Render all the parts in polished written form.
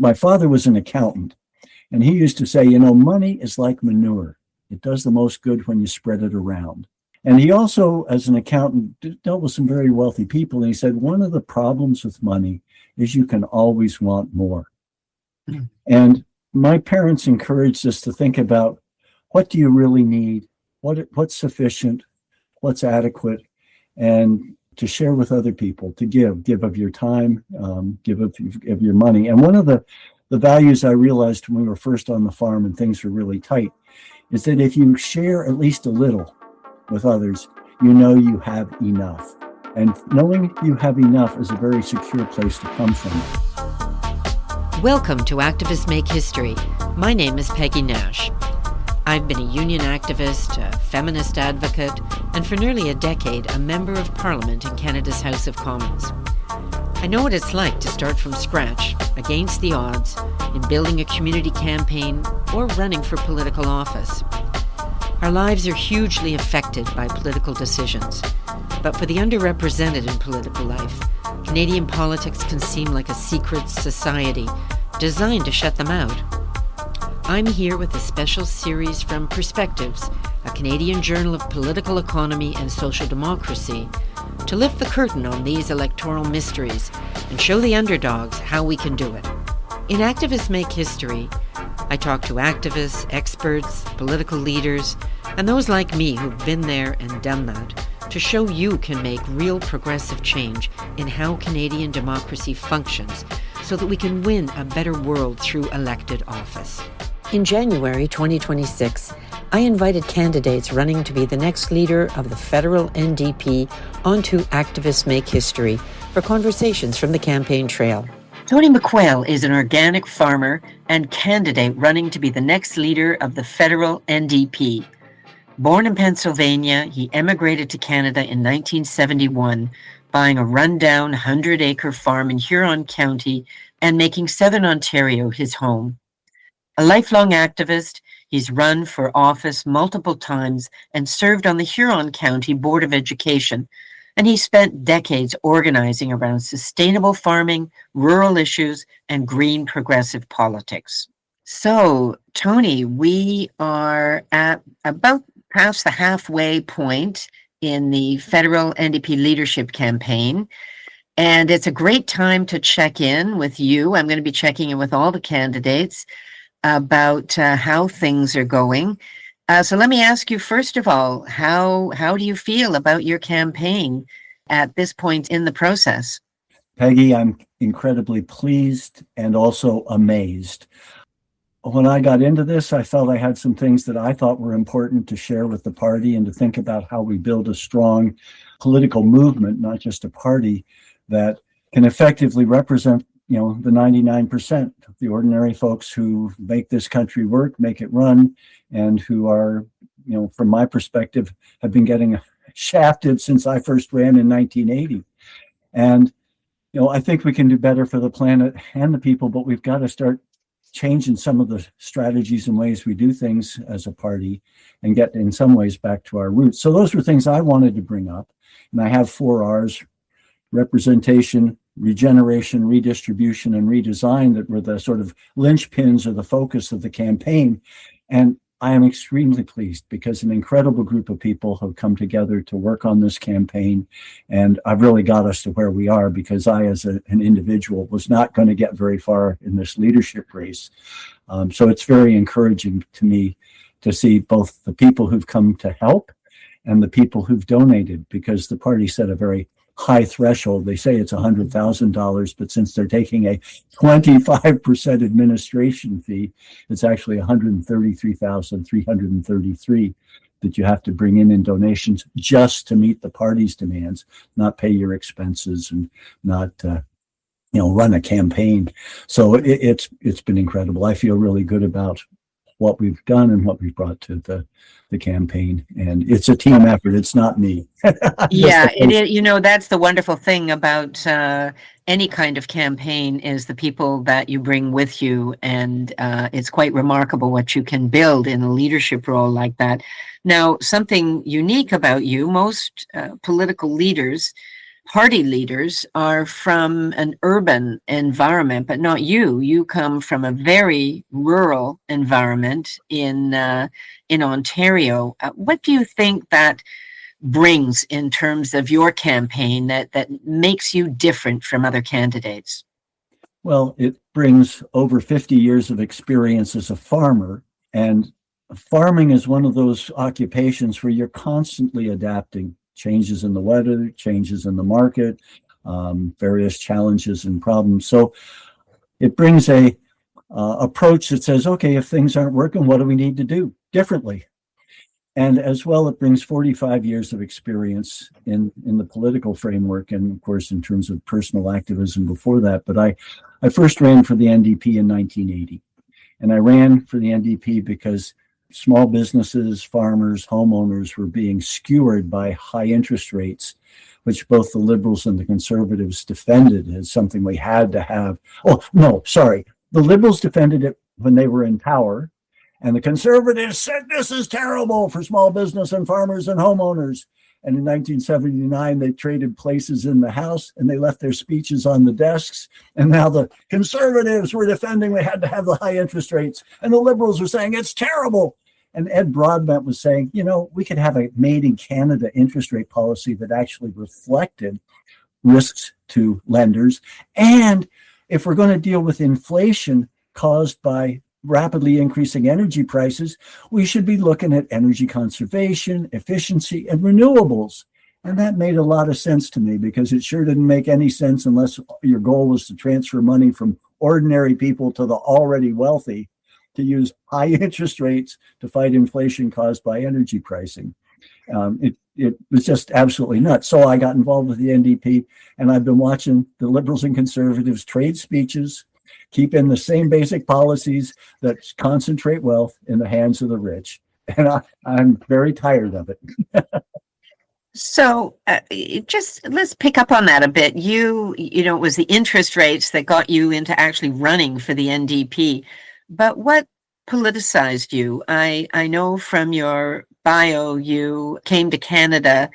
my father was an accountant, and he used to say, money is like manure. It does the most good when you spread it around. And he also, as an accountant, dealt with some very wealthy people. And he said, one of the problems with money is you can always want more. Mm. And my parents encouraged us to think about, what do you really need? What's sufficient? What's adequate? And to share with other people, to give of your time, give of your money. And one of the values I realized when we were first on the farm and things were really tight is that if you share at least a little with others, you have enough. And knowing you have enough is a very secure place to come from. Welcome to Activists Make History. My name is Peggy Nash. I've been a union activist, a feminist advocate, and for nearly a decade, a member of Parliament in Canada's House of Commons. I know what it's like to start from scratch, against the odds, in building a community campaign or running for political office. Our lives are hugely affected by political decisions, but for the underrepresented in political life, Canadian politics can seem like a secret society designed to shut them out. I'm here with a special series from Perspectives, a Canadian journal of political economy and social democracy, to lift the curtain on these electoral mysteries and show the underdogs how we can do it. In Activists Make History, I talk to activists, experts, political leaders, and those like me who've been there and done that, to show you can make real progressive change in how Canadian democracy functions so that we can win a better world through elected office. In January 2026, I invited candidates running to be the next leader of the federal NDP onto Activists Make History for conversations from the campaign trail. Tony McQuail is an organic farmer and candidate running to be the next leader of the federal NDP. Born in Pennsylvania, he emigrated to Canada in 1971, buying a rundown 100-acre farm in Huron County and making Southern Ontario his home. A lifelong activist, he's run for office multiple times and served on the Huron County Board of Education, and he spent decades organizing around sustainable farming, rural issues, and green progressive politics. So, Tony, we are at about past the halfway point in the federal NDP leadership campaign, and it's a great time to check in with you. I'm going to be checking in with all the candidates about how things are going. So let me ask you, first of all, how do you feel about your campaign at this point in the process? Peggy, I'm incredibly pleased and also amazed. When I got into this, I felt I had some things that I thought were important to share with the party and to think about how we build a strong political movement, not just a party, that can effectively represent the 99%, the ordinary folks who make this country work, make it run, and who are, from my perspective, have been getting shafted since I first ran in 1980. And, I think we can do better for the planet and the people, but we've got to start changing some of the strategies and ways we do things as a party and get, in some ways, back to our roots. So those were things I wanted to bring up. And I have 4 R's: representation, regeneration, redistribution, and redesign, that were the sort of linchpins or the focus of the campaign. And I am extremely pleased because an incredible group of people have come together to work on this campaign. And I've really got us to where we are because I, as an individual, was not going to get very far in this leadership race. So it's very encouraging to me to see both the people who've come to help and the people who've donated, because the party set a very high threshold. They say it's $100,000, but since they're taking a 25% administration fee, it's actually $133,333 that you have to bring in donations just to meet the party's demands, not pay your expenses and not run a campaign. So it's been incredible. I feel really good about what we've done and what we've brought to the campaign. And it's a team effort. It's not me. Yeah, it is. That's the wonderful thing about any kind of campaign, is the people that you bring with you. And it's quite remarkable what you can build in a leadership role like that. Now, something unique about you, most political leaders party leaders are from an urban environment, but not you. You come from a very rural environment in Ontario. What do you think that brings in terms of your campaign that makes you different from other candidates? Well, it brings over 50 years of experience as a farmer, and farming is one of those occupations where you're constantly adapting changes in the weather, changes in the market, various challenges and problems. So it brings a approach that says, okay, if things aren't working, what do we need to do differently? And as well, it brings 45 years of experience in the political framework, and of course, in terms of personal activism before that. But I first ran for the NDP in 1980. And I ran for the NDP because small businesses, farmers, homeowners were being skewered by high interest rates, which both the Liberals and the Conservatives defended as something we had to have. Oh, no, sorry. The Liberals defended it when they were in power, and the Conservatives said this is terrible for small business and farmers and homeowners. And in 1979, they traded places in the House and they left their speeches on the desks. And now the Conservatives were defending they had to have the high interest rates. And the Liberals were saying it's terrible. And Ed Broadbent was saying, you know, we could have a made in Canada interest rate policy that actually reflected risks to lenders. And if we're going to deal with inflation caused by rapidly increasing energy prices, we should be looking at energy conservation, efficiency, and renewables. And that made a lot of sense to me, because it sure didn't make any sense unless your goal was to transfer money from ordinary people to the already wealthy to use high interest rates to fight inflation caused by energy pricing. It was just absolutely nuts. So I got involved with the NDP, and I've been watching the Liberals and Conservatives trade speeches, keep in the same basic policies that concentrate wealth in the hands of the rich. And I'm very tired of it. So just let's pick up on that a bit. You know, it was the interest rates that got you into actually running for the NDP. But what politicized you? I know from your bio you came to Canada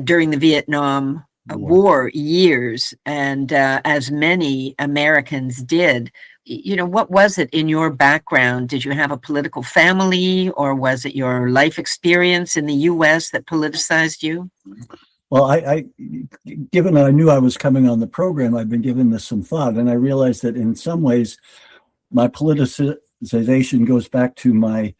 during the Vietnam War years, and as many Americans did. You know, what was it in your background? Did you have a political family, or was it your life experience in the U.S. that politicized you? Well, given that I knew I was coming on the program, I've been giving this some thought, and I realized that in some ways my politicization goes back to my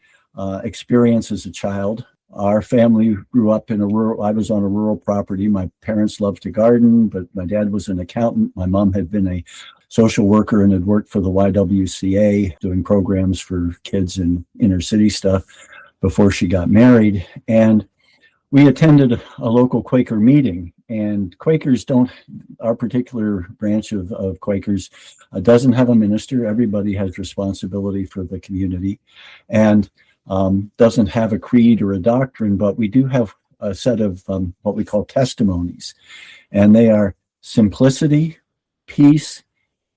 experience as a child. Our family grew up in I was on a rural property. My parents loved to garden, but my dad was an accountant. My mom had been a social worker and had worked for the YWCA doing programs for kids in inner city stuff before she got married. And we attended a local Quaker meeting, and Quakers our particular branch of Quakers doesn't have a minister. Everybody has responsibility for the community, and doesn't have a creed or a doctrine, but we do have a set of what we call testimonies, and they are simplicity, peace,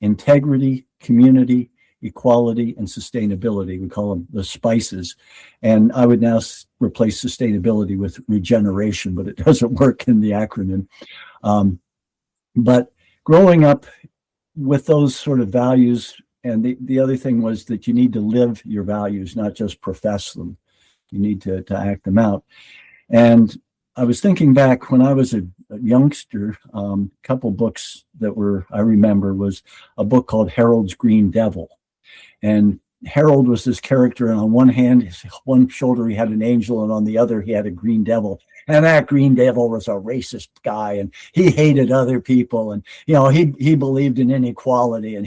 integrity, community, equality, and sustainability. We call them the spices. And I would now replace sustainability with regeneration, but it doesn't work in the acronym. But growing up with those sort of values, and the other thing was that you need to live your values, not just profess them. You need to act them out. And I was thinking back when I was a youngster, a couple books that I remember was a book called Harold's Green Devil. And Harold was this character, and on one hand, one shoulder he had an angel, and on the other he had a green devil. And that green devil was a racist guy, and he hated other people, and he believed in inequality, and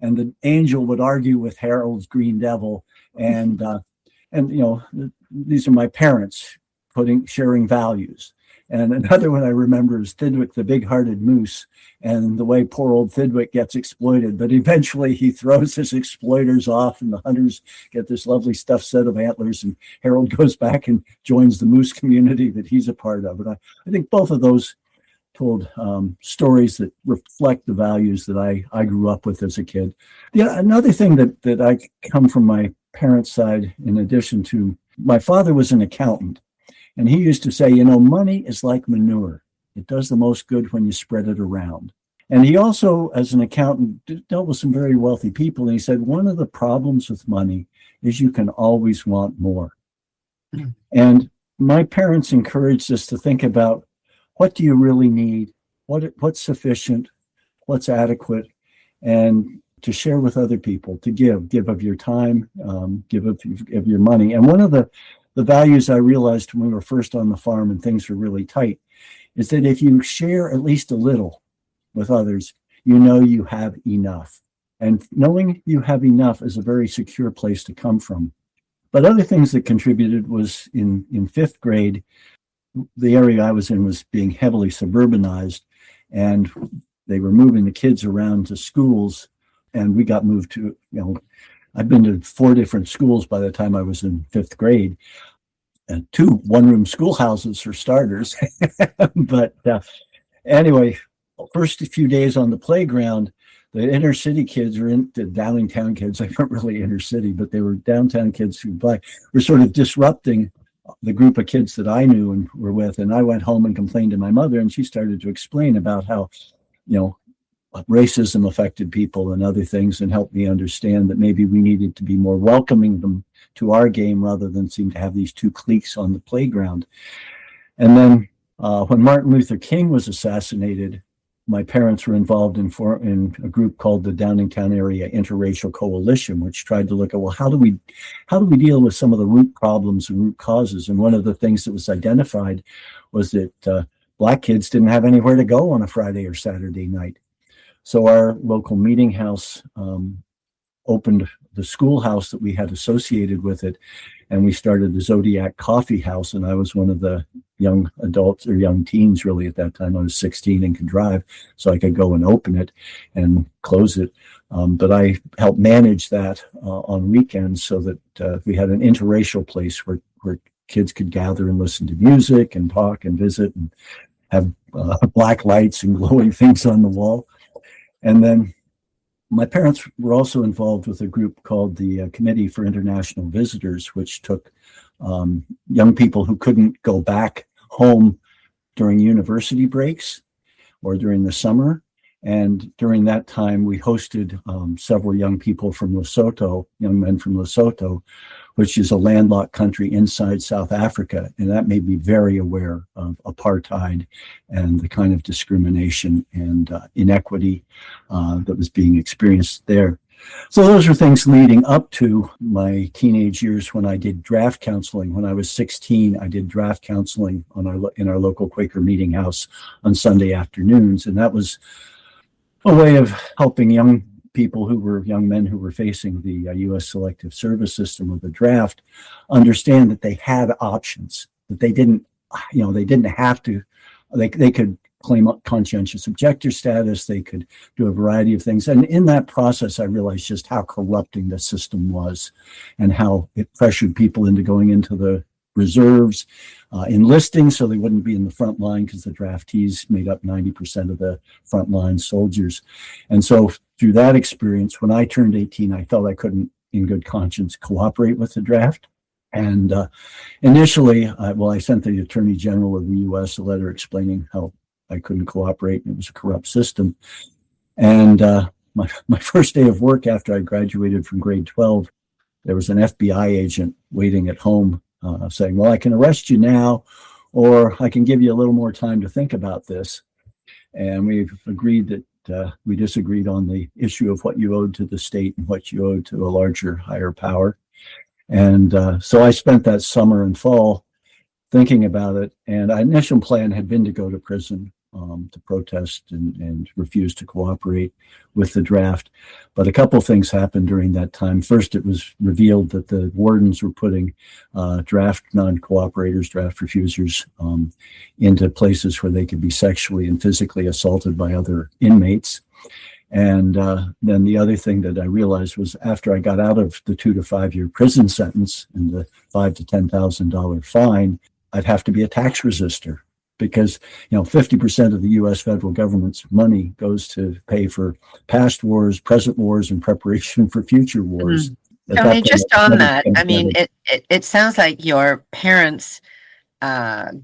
and the angel would argue with Harold's green devil, and these are my parents sharing values. And another one I remember is Thidwick, the big-hearted moose, and the way poor old Thidwick gets exploited. But eventually he throws his exploiters off, and the hunters get this lovely stuffed set of antlers, and Harold goes back and joins the moose community that he's a part of. And I think both of those told stories that reflect the values that I grew up with as a kid. Another thing that I come from my parents' side, in addition to, my father was an accountant. And he used to say, money is like manure. It does the most good when you spread it around. And he also, as an accountant, dealt with some very wealthy people. And he said, one of the problems with money is you can always want more. And my parents encouraged us to think about, what do you really need? What's sufficient? What's adequate? And to share with other people, to give of your time, give of your money. And one of the values I realized when we were first on the farm and things were really tight is that if you share at least a little with others, you know you have enough. And knowing you have enough is a very secure place to come from. But other things that contributed was in fifth grade, the area I was in was being heavily suburbanized, and they were moving the kids around to schools, and we got moved to, I've been to 4 different schools by the time I was in fifth grade, and 2 one-room schoolhouses for starters. But anyway, first few days on the playground, the inner city kids were the downtown kids. They weren't really inner city, but they were downtown kids who were sort of disrupting the group of kids that I knew and were with. And I went home and complained to my mother, and she started to explain about how, racism affected people and other things, and helped me understand that maybe we needed to be more welcoming them to our game rather than seem to have these 2 cliques on the playground. And then when Martin Luther King was assassinated, my parents were involved in a group called the Downingtown Area Interracial Coalition, which tried to look at, well, how do we deal with some of the root problems and root causes? And one of the things that was identified was that Black kids didn't have anywhere to go on a Friday or Saturday night. So our local meeting house opened the schoolhouse that we had associated with it, and we started the Zodiac Coffee House. And I was one of the young adults, or young teens really at that time. I was 16 and could drive, so I could go and open it and close it. But I helped manage that on weekends, so that we had an interracial place where kids could gather and listen to music and talk and visit and have black lights and glowing things on the wall. And then my parents were also involved with a group called the Committee for International Visitors, which took young people who couldn't go back home during university breaks or during the summer. And during that time, we hosted several young people from Lesotho, young men from Lesotho, which is a landlocked country inside South Africa. And that made me very aware of apartheid and the kind of discrimination and inequity that was being experienced there. So those are things leading up to my teenage years when I did draft counseling. When I was 16, I did draft counseling in our local Quaker meeting house on Sunday afternoons. And that was a way of helping young men who were facing the U.S. Selective Service System or the draft understand that they had options, that they didn't have to, they could claim conscientious objector status, they could do a variety of things. And in that process, I realized just how corrupting the system was and how it pressured people into going into the reserves, enlisting so they wouldn't be in the front line, because the draftees made up 90% of the frontline soldiers. And so through that experience, when I turned 18, I felt I couldn't, in good conscience, cooperate with the draft. And initially, I sent the Attorney General of the U.S. a letter explaining how I couldn't cooperate, and it was a corrupt system. And my first day of work after I graduated from grade 12, there was an FBI agent waiting at home saying, well, I can arrest you now, or I can give you a little more time to think about this. And we agreed that we disagreed on the issue of what you owed to the state and what you owed to a larger, higher power. And so I spent that summer and fall thinking about it. And our initial plan had been to go to prison to protest and refuse to cooperate with the draft. But a couple of things happened during that time. First, it was revealed that the wardens were putting draft non-cooperators, draft refusers, into places where they could be sexually and physically assaulted by other inmates. And then the other thing that I realized was, after I got out of the 2 to 5 year prison sentence and the $5,000 to $10,000 fine, I'd have to be a tax resister, because 50% of the U.S. federal government's money goes to pay for past wars, present wars, and preparation for future wars. Mm-hmm. Just on that, it sounds like your parents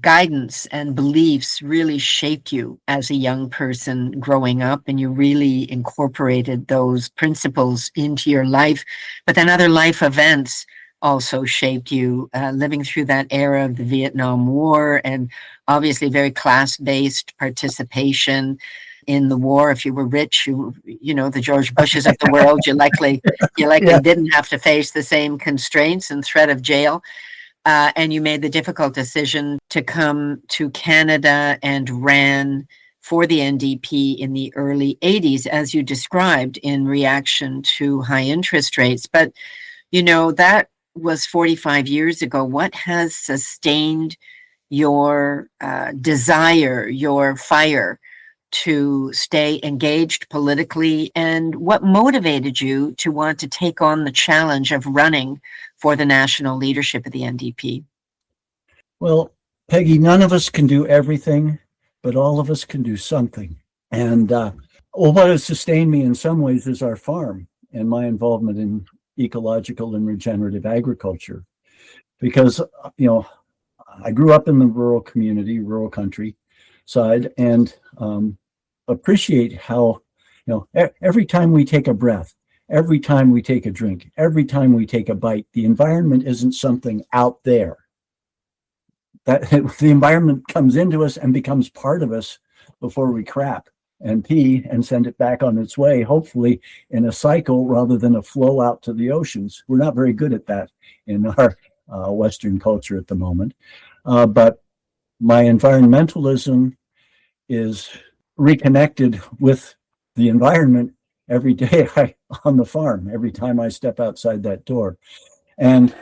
guidance and beliefs really shaped you as a young person growing up, and you really incorporated those principles into your life. But then other life events also shaped you, living through that era of the Vietnam War, and obviously very class-based participation in the war. If you were rich, you know, the George Bushes of the world, you likely Yeah. didn't have to face the same constraints and threat of jail. And you made the difficult decision to come to Canada and ran for the NDP in the early 80s, as you described, in reaction to high interest rates. But, you know, that was 45 years ago. What has sustained your desire, your fire to stay engaged politically, and what motivated you to want to take on the challenge of running for the national leadership of the NDP? Well, Peggy, none of us can do everything, but all of us can do something. And what has sustained me in some ways is our farm and my involvement in ecological and regenerative agriculture. Because, you know, I grew up in the rural community, rural country side, and appreciate how, you know, every time we take a breath, every time we take a drink, every time we take a bite, the environment isn't something out there. That the environment comes into us and becomes part of us before we crap and pee and send it back on its way, hopefully in a cycle rather than a flow out to the oceans. We're not very good at that in our Western culture at the moment. But my environmentalism is reconnected with the environment every day on the farm, every time I step outside that door. And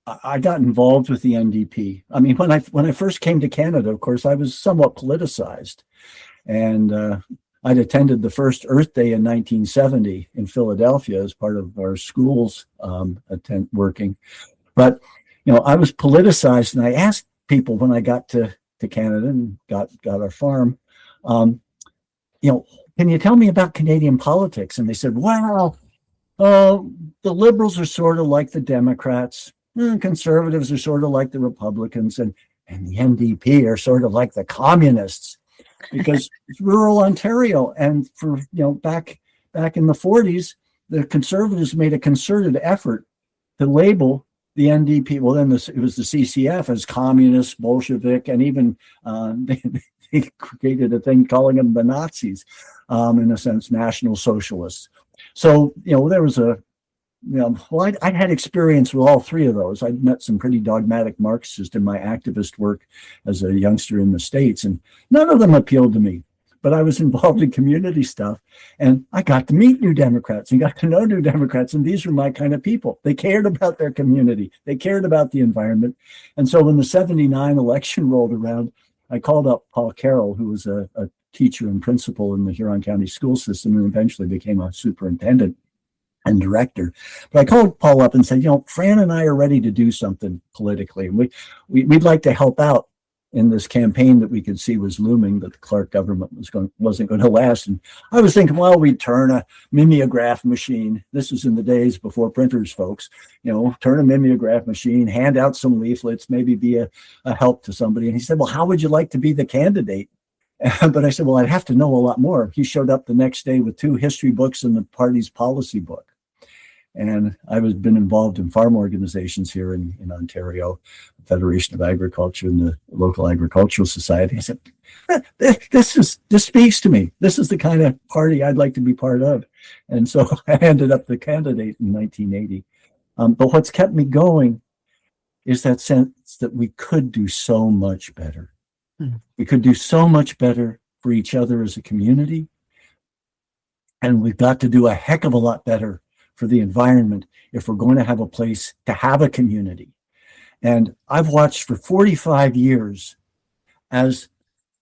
I got involved with the NDP. I mean, when I first came to Canada, of course, I was somewhat politicized. And I'd attended the first Earth Day in 1970 in Philadelphia as part of our school's working. But, you know, I was politicized, and I asked people when I got to Canada and got our farm, you know, can you tell me about Canadian politics? And they said, well, the Liberals are sort of like the Democrats, Conservatives are sort of like the Republicans, and the NDP are sort of like the Communists, because it's rural Ontario. And for, you know, back in the 40s, the Conservatives made a concerted effort to label the NDP, well, then it was the CCF, as communist, Bolshevik, and even they created a thing calling them the Nazis, in a sense, National Socialists. So, you know, there was well, I had experience with all three of those. I'd met some pretty dogmatic Marxists in my activist work as a youngster in the States, and none of them appealed to me. But I was involved in community stuff, and I got to meet New Democrats and got to know New Democrats, and these were my kind of people. They cared about their community. They cared about the environment. And so when the 79 election rolled around, I called up Paul Carroll, who was a teacher and principal in the Huron County school system and eventually became a superintendent and director. But I called Paul up and said, you know, Fran and I are ready to do something politically. And we'd like to help out in this campaign that we could see was looming, that the Clark government wasn't going to last. And I was thinking, well, we'd turn a mimeograph machine. This was in the days before printers, folks. You know, turn a mimeograph machine, hand out some leaflets, maybe be a help to somebody. And he said, well, how would you like to be the candidate? But I said, well, I'd have to know a lot more. He showed up the next day with 2 history books and the party's policy book. And I've been involved in farm organizations here in Ontario, Federation of Agriculture and the local agricultural society. I said, this speaks to me. This is the kind of party I'd like to be part of. And so I ended up the candidate in 1980. But what's kept me going is that sense that we could do so much better. We could do so much better for each other as a community. And we've got to do a heck of a lot better for the environment if we're going to have a place to have a community. And I've watched for 45 years as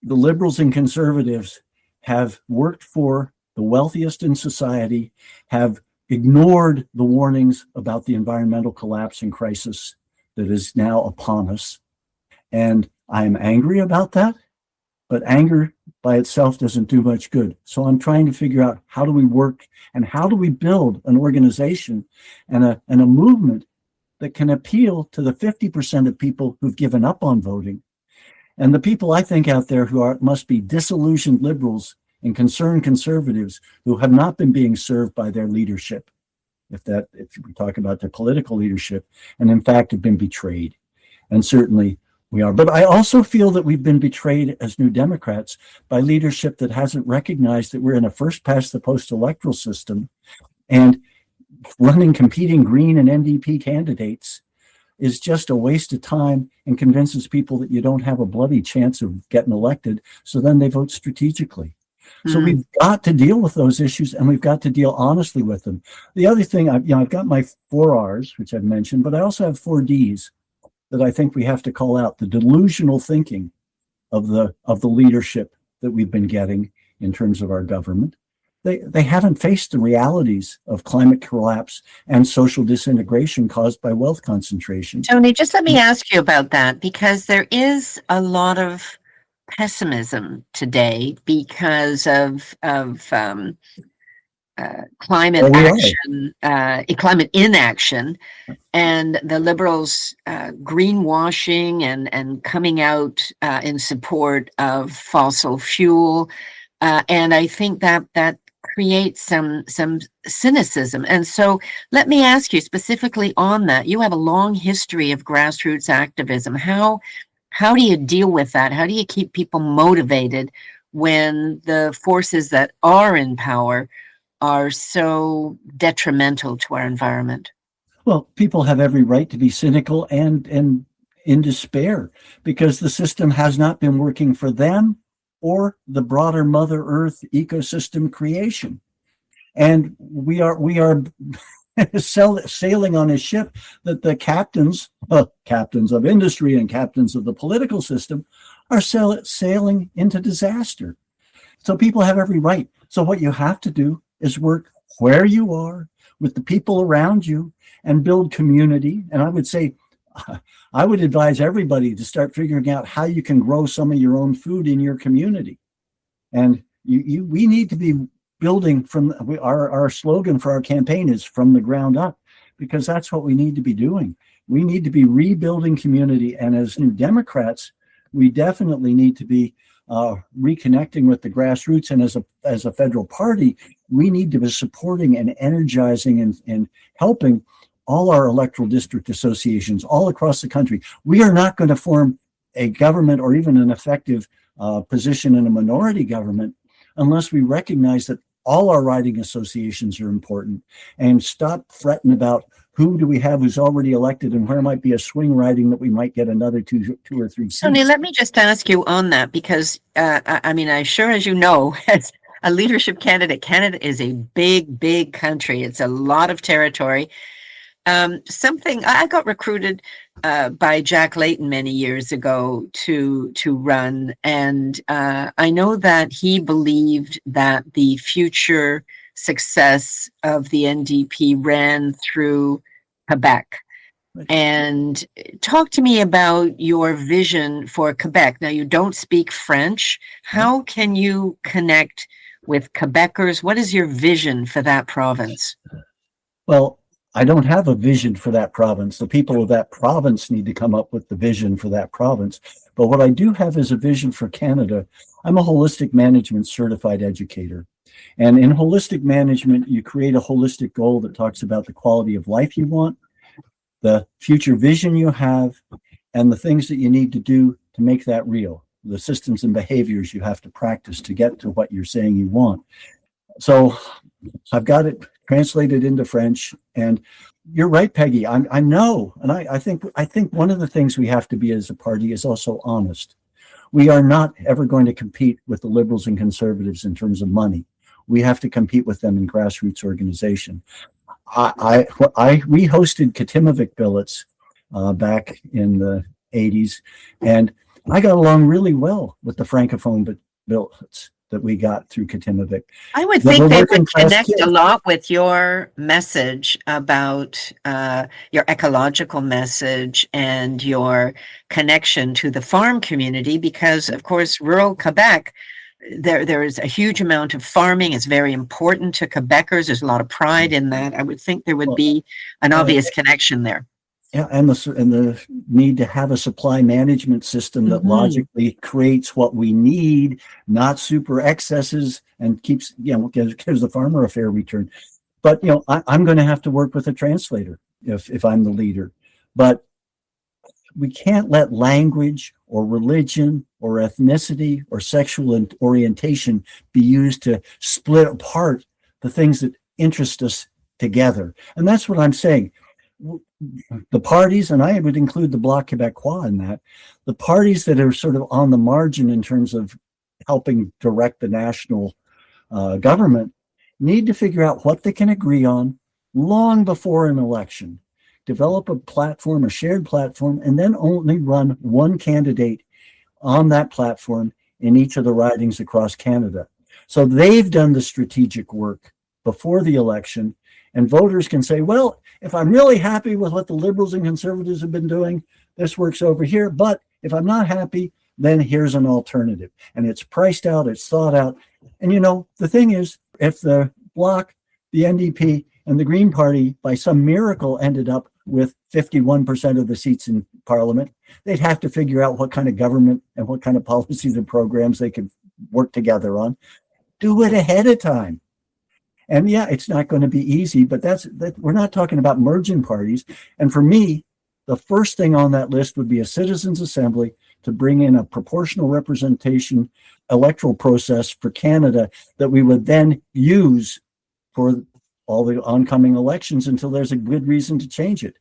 the Liberals and Conservatives have worked for the wealthiest in society, have ignored the warnings about the environmental collapse and crisis that is now upon us. And I'm angry about that, but anger by itself doesn't do much good. So I'm trying to figure out, how do we work and how do we build an organization and a movement that can appeal to the 50% of people who've given up on voting And the people I think out there who must be disillusioned liberals and concerned conservatives who have not been being served by their leadership, if we talk about their political leadership, and in fact have been betrayed. And certainly we are. But I also feel that we've been betrayed as New Democrats by leadership that hasn't recognized that we're in a first past the post electoral system, and running competing Green and NDP candidates is just a waste of time and convinces people that you don't have a bloody chance of getting elected. So then they vote strategically. So we've got to deal with those issues, and we've got to deal honestly with them. The other thing, I've got my 4 R's, which I've mentioned, but I also have 4 D's that I think we have to call out. The delusional thinking of the leadership that we've been getting in terms of our government. They haven't faced the realities of climate collapse and social disintegration caused by wealth concentration. Tony, just let me ask you about that, because there is a lot of pessimism today because of climate action, climate inaction, and the liberals greenwashing and coming out in support of fossil fuel, and I think that creates some cynicism. And so let me ask you specifically on that. You have a long history of grassroots activism. How do you deal with that? How do you keep people motivated when the forces that are in power are so detrimental to our environment? Well, people have every right to be cynical and in despair because the system has not been working for them or the broader Mother Earth ecosystem creation. And we are sailing on a ship that the captains of industry and captains of the political system are sailing into disaster. So people have every right. So what you have to do is work where you are with the people around you and build community. And I would say, I would advise everybody to start figuring out how you can grow some of your own food in your community. And we need to be building from our slogan for our campaign is from the ground up, because that's what we need to be doing. We need to be rebuilding community. And as New Democrats, we definitely need to be reconnecting with the grassroots. And as a federal party, we need to be supporting and energizing and helping all our electoral district associations all across the country. We are not going to form a government or even an effective position in a minority government unless we recognize that all our riding associations are important and stop fretting about who do we have who's already elected and where might be a swing riding that we might get another two or three seats. Tony, let me just ask you on that, because I sure as you know, as a leadership candidate, Canada is a big country. It's a lot of territory. I got recruited by Jack Layton many years ago to run, and I know that he believed that the future success of the NDP ran through Quebec. And talk to me about your vision for Quebec. Now, you don't speak French. How can you connect with Quebecers? What is your vision for that province? Well, I don't have a vision for that province. The people of that province need to come up with the vision for that province. But what I do have is a vision for Canada. I'm a holistic management certified educator. And in holistic management, you create a holistic goal that talks about the quality of life you want, the future vision you have, and the things that you need to do to make that real, the systems and behaviors you have to practice to get to what you're saying you want. So I've got it translated into French, and you're right, Peggy. I know, and I think one of the things we have to be as a party is also honest. We are not ever going to compete with the liberals and conservatives in terms of money. We have to compete with them in grassroots organization. We hosted Katimavik billets back in the 80s, and I got along really well with the Francophone billets that we got through Katimavik. I would think they would connect a lot with your message about your ecological message and your connection to the farm community, because, of course, rural Quebec, there is a huge amount of farming. It's very important to Quebecers. There's a lot of pride in that. I would think there would be an obvious connection there. Yeah, and the need to have a supply management system that logically creates what we need, not super excesses, and keeps, gives the farmer a fair return. But I'm going to have to work with a translator if I'm the leader. But we can't let language or religion or ethnicity or sexual orientation be used to split apart the things that interest us together. And that's what I'm saying. The parties, and I would include the Bloc Québécois in that, the parties that are sort of on the margin in terms of helping direct the national government, need to figure out what they can agree on long before an election. Develop a platform, a shared platform, and then only run one candidate on that platform in each of the ridings across Canada. So they've done the strategic work before the election, and voters can say, well, if I'm really happy with what the Liberals and Conservatives have been doing, this works over here. But if I'm not happy, then here's an alternative. And it's priced out, it's thought out. And the thing is, if the Bloc, the NDP, and the Green Party, by some miracle, ended up with 51% of the seats in Parliament, they'd have to figure out what kind of government and what kind of policies and programs they could work together on. Do it ahead of time. And yeah, it's not going to be easy, but we're not talking about merging parties. And for me, the first thing on that list would be a citizens' assembly to bring in a proportional representation electoral process for Canada that we would then use for all the oncoming elections until there's a good reason to change it.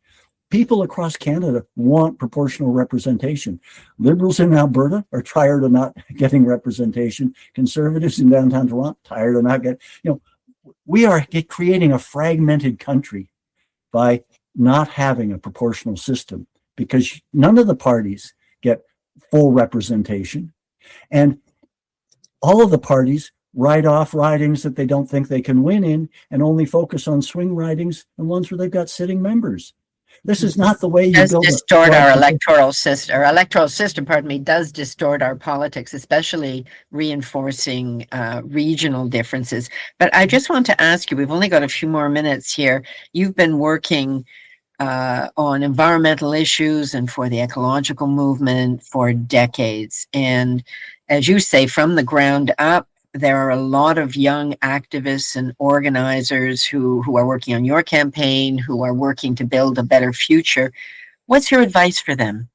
People across Canada want proportional representation. Liberals in Alberta are tired of not getting representation. Conservatives in downtown Toronto tired of not getting, we are creating a fragmented country by not having a proportional system, because none of the parties get full representation, and all of the parties write off ridings that they don't think they can win in and only focus on swing ridings and ones where they've got sitting members. This is not the way you does build distort our electoral system. Our electoral system, does distort our politics, especially reinforcing regional differences. But I just want to ask you, we've only got a few more minutes here. You've been working on environmental issues and for the ecological movement for decades. And as you say, from the ground up, there are a lot of young activists and organizers who are working on your campaign, who are working to build a better future. What's your advice for them?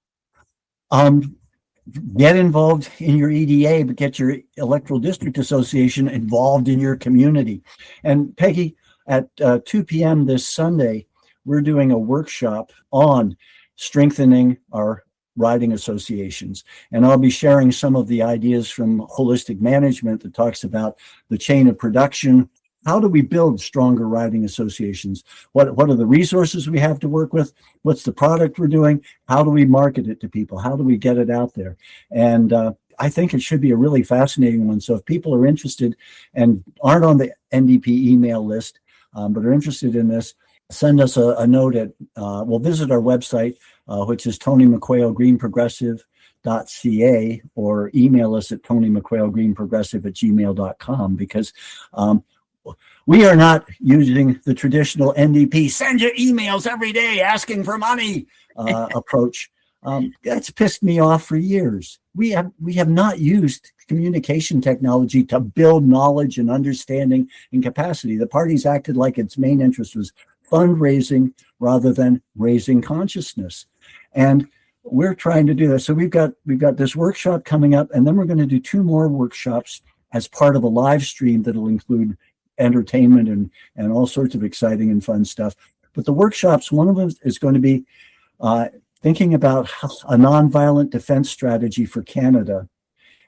Get involved in your EDA, but get your electoral district association involved in your community. And Peggy, at 2 p.m. this Sunday, we're doing a workshop on strengthening our riding associations. And I'll be sharing some of the ideas from holistic management that talks about the chain of production. How do we build stronger riding associations? What are the resources we have to work with? What's the product we're doing? How do we market it to people? How do we get it out there? And I think it should be a really fascinating one. So if people are interested and aren't on the NDP email list, but are interested in this, send us a note at, visit our website, which is Tony McQuail Green Progressive.ca, or email us at Tony McQuail Green Progressive at gmail.com, because we are not using the traditional NDP, send your emails every day asking for money approach. That's pissed me off for years. We have not used communication technology to build knowledge and understanding and capacity. The party's acted like its main interest was fundraising rather than raising consciousness. And we're trying to do that. So we've got this workshop coming up, and then we're going to do 2 more workshops as part of a live stream that'll include entertainment and all sorts of exciting and fun stuff. But the workshops, one of them is going to be thinking about a nonviolent defense strategy for Canada.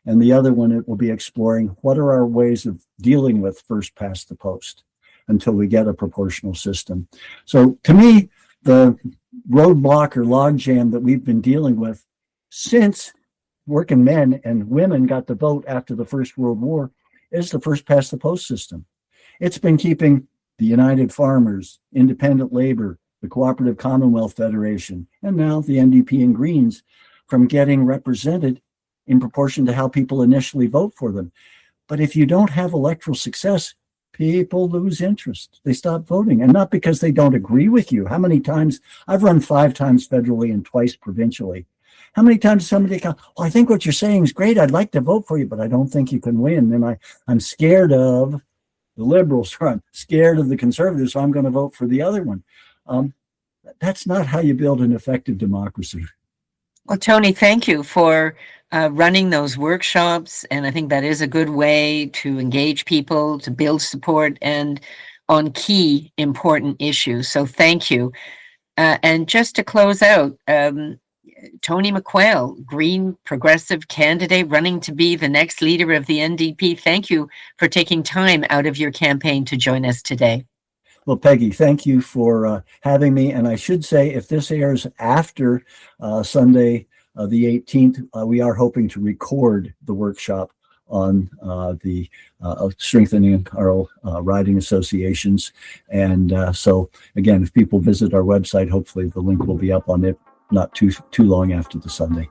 And the other one, it will be exploring what are our ways of dealing with first past the post until we get a proportional system. So to me, the roadblock or logjam that we've been dealing with since working men and women got the vote after the First World War is the first past the post system. It's been keeping the United Farmers, Independent Labor, the Cooperative Commonwealth Federation, and now the NDP and Greens from getting represented in proportion to how people initially vote for them. But if you don't have electoral success, people lose interest. They stop voting, and not because they don't agree with you. How many times I've run 5 times federally and twice provincially. How many times somebody comes, I think what you're saying is great. I'd like to vote for you, but I don't think you can win. And I'm scared of the Liberals, or I'm scared of the Conservatives, so I'm going to vote for the other one. That's not how you build an effective democracy. Well, Tony, thank you for running those workshops. And I think that is a good way to engage people, to build support, and on key important issues. So thank you. And just to close out, Tony McQuail, Green progressive candidate running to be the next leader of the NDP. Thank you for taking time out of your campaign to join us today. Well, Peggy, thank you for having me. And I should say, if this airs after Sunday, the 18th, we are hoping to record the workshop on the strengthening our riding associations. And so, again, if people visit our website, hopefully the link will be up on it not too long after the Sunday.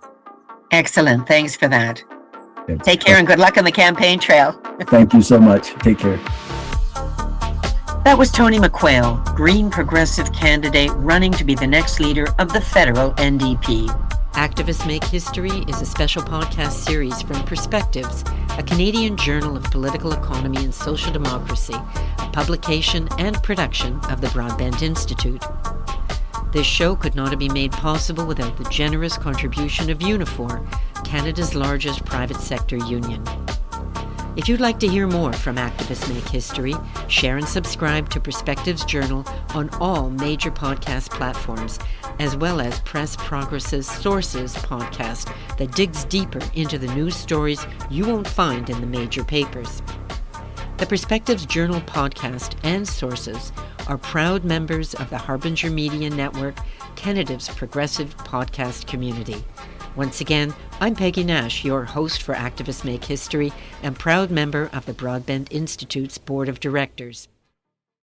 Excellent. Thanks for that. Okay. Take care and good luck on the campaign trail. Thank you so much. Take care. That was Tony McQuail, Green progressive candidate running to be the next leader of the federal NDP. Activists Make History is a special podcast series from Perspectives, a Canadian journal of political economy and social democracy, a publication and production of the Broadbent Institute. This show could not have been made possible without the generous contribution of Unifor, Canada's largest private sector union. If you'd like to hear more from Activists Make History, share and subscribe to Perspectives Journal on all major podcast platforms, as well as Press Progress's Sources podcast that digs deeper into the news stories you won't find in the major papers. The Perspectives Journal podcast and Sources are proud members of the Harbinger Media Network, Canada's progressive podcast community. Once again, I'm Peggy Nash, your host for Activists Make History and proud member of the Broadbent Institute's Board of Directors.